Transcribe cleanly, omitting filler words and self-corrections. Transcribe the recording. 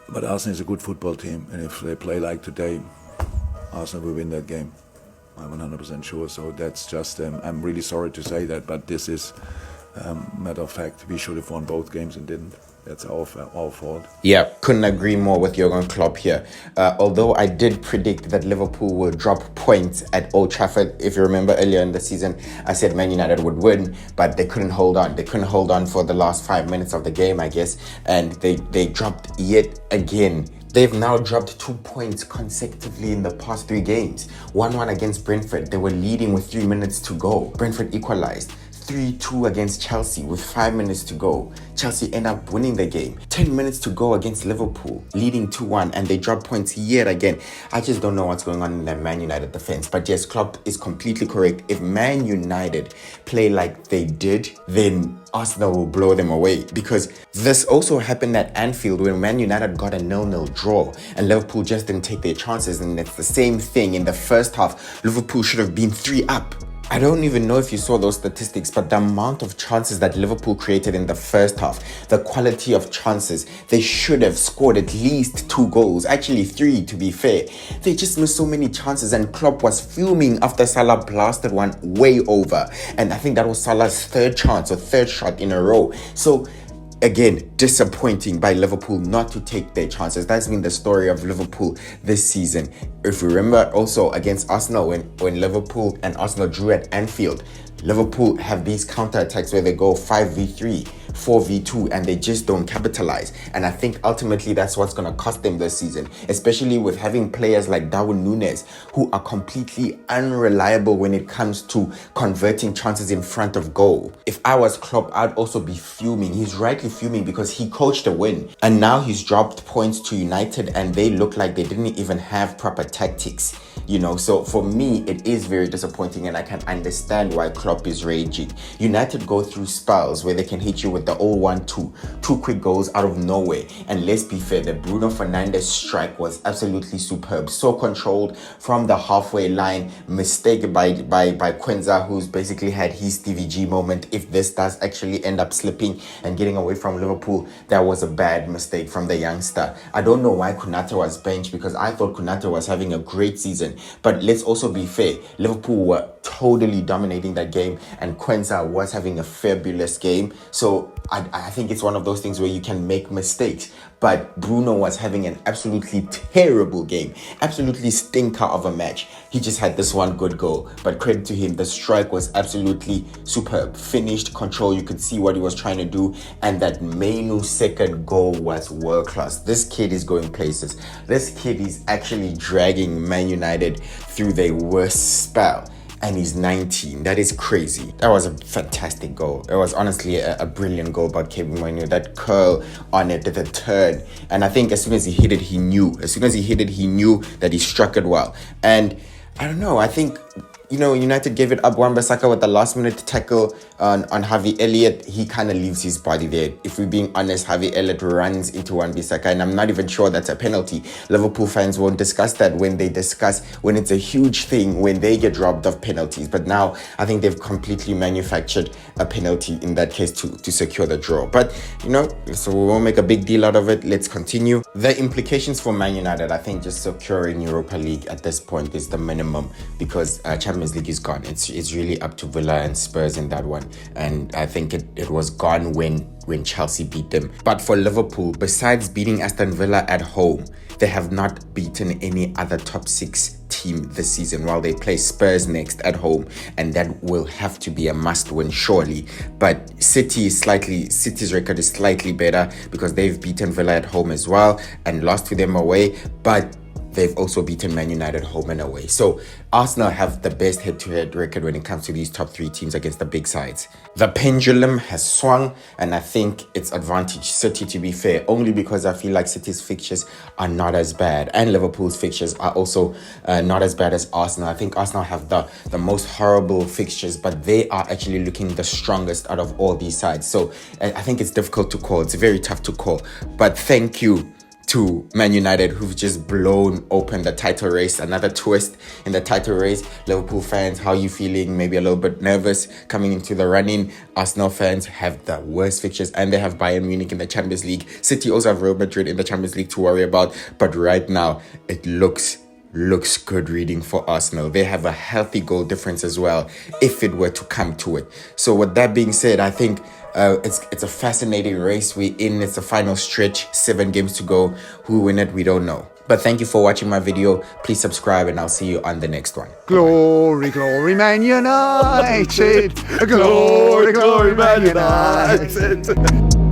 But Arsenal is a good football team, and if they play like today, Arsenal will win that game. I'm 100% sure. So that's just, I'm really sorry to say that, but this is matter of fact. We should have won both games and didn't. That's our fault. Yeah, couldn't agree more with Jurgen Klopp here. Although I did predict that Liverpool would drop points at Old Trafford. If you remember earlier in the season, I said Man United would win, but they couldn't hold on. They couldn't hold on for the last 5 minutes of the game, I guess. And they dropped yet again. They've now dropped 2 points consecutively in the past 3 games. 1-1 against Brentford. They were leading with 3 minutes to go. Brentford equalized. 3-2 against Chelsea with 5 minutes to go. Chelsea end up winning the game. 10 minutes to go against Liverpool, leading 2-1, and they drop points yet again. I just don't know what's going on in that Man United defense. But yes, Klopp is completely correct. If Man United play like they did, then Arsenal will blow them away, because this also happened at Anfield when Man United got a 0-0 draw and Liverpool just didn't take their chances, and it's the same thing. In the first half, Liverpool should have been 3 up. I don't even know if you saw those statistics, but the amount of chances that Liverpool created in the first half, the quality of chances, they should have scored at least 2 goals, actually 3 to be fair. They just missed so many chances, and Klopp was fuming after Salah blasted one way over. And I think that was Salah's 3rd chance or 3rd shot in a row. So again, disappointing by Liverpool not to take their chances. That's been the story of Liverpool this season. If you remember also against Arsenal, when Liverpool and Arsenal drew at Anfield, Liverpool have these counter-attacks where they go 5v3, 4v2, and they just don't capitalize. And I think ultimately that's what's going to cost them this season, especially with having players like Darwin Núñez, who are completely unreliable when it comes to converting chances in front of goal. If I was Klopp, I'd also be fuming. He's rightly fuming because he coached a win, and now he's dropped points to United and they look like they didn't even have proper tactics. So for me, it is very disappointing, and I can understand why Klopp is raging. United go through spells where they can hit you with the 0-1-2, 2 quick goals out of nowhere. And let's be fair, the Bruno Fernandes strike was absolutely superb. So controlled from the halfway line. Mistake by Quenza, who's basically had his Stevie G moment. If this does actually end up slipping and getting away from Liverpool, that was a bad mistake from the youngster. I don't know why Konate was benched, because I thought Konate was having a great season. But let's also be fair, Liverpool were totally dominating that game, and Quenza was having a fabulous game. So I think it's one of those things where you can make mistakes. But Bruno was having an absolutely terrible game, absolutely stinker of a match. He just had this one good goal, but credit to him, the strike was absolutely superb. Finished, control, you could see what he was trying to do, and that Mainu's 2nd goal was world class. This kid is going places. This kid is actually dragging Man United through their worst spell. And he's 19. That is crazy. That was a fantastic goal. It was honestly a brilliant goal by Kevin Mainoo. That curl on it, the turn. And I think as soon as he hit it, he knew. As soon as he hit it, he knew that he struck it well. And I don't know, I think United gave it up. Wan-Bissaka with the last-minute tackle on Harvey Elliott. He kind of leaves his body there. If we're being honest, Harvey Elliott runs into Wan-Bissaka, and I'm not even sure that's a penalty. Liverpool fans won't discuss that when it's a huge thing, when they get robbed of penalties. But now, I think they've completely manufactured a penalty in that case to secure the draw. But, so we won't make a big deal out of it. Let's continue. The implications for Man United, I think just securing Europa League at this point is the minimum, because Champions League is gone. It's really up to Villa and Spurs in that one, and I think it was gone when Chelsea beat them. But for Liverpool, besides beating Aston Villa at home, they have not beaten any other top 6 team this season, while they play Spurs next at home, and that will have to be a must win surely. But City's record is slightly better, because they've beaten Villa at home as well and lost to them away, but they've also beaten Man United home and away. So Arsenal have the best head-to-head record when it comes to these top 3 teams against the big sides. The pendulum has swung, and I think it's advantage City, to be fair, only because I feel like City's fixtures are not as bad, and Liverpool's fixtures are also not as bad as Arsenal. I think Arsenal have the most horrible fixtures, but they are actually looking the strongest out of all these sides. So I think it's difficult to call. It's very tough to call. But thank you to Man United, who've just blown open the title race. Another twist in the title race. Liverpool fans, how are you feeling? Maybe a little bit nervous coming into the running. Arsenal fans have the worst fixtures, and they have Bayern Munich in the Champions League. City also have Real Madrid in the Champions League to worry about. But right now, it looks good reading for Arsenal. They have a healthy goal difference as well, if it were to come to it. So with that being said, I think it's a fascinating race we're in. It's the final stretch, 7 games to go. Who win it, we don't know. But thank you for watching my video. Please subscribe, and I'll see you on the next one. Glory, glory, Man United. Glory, glory, Man United.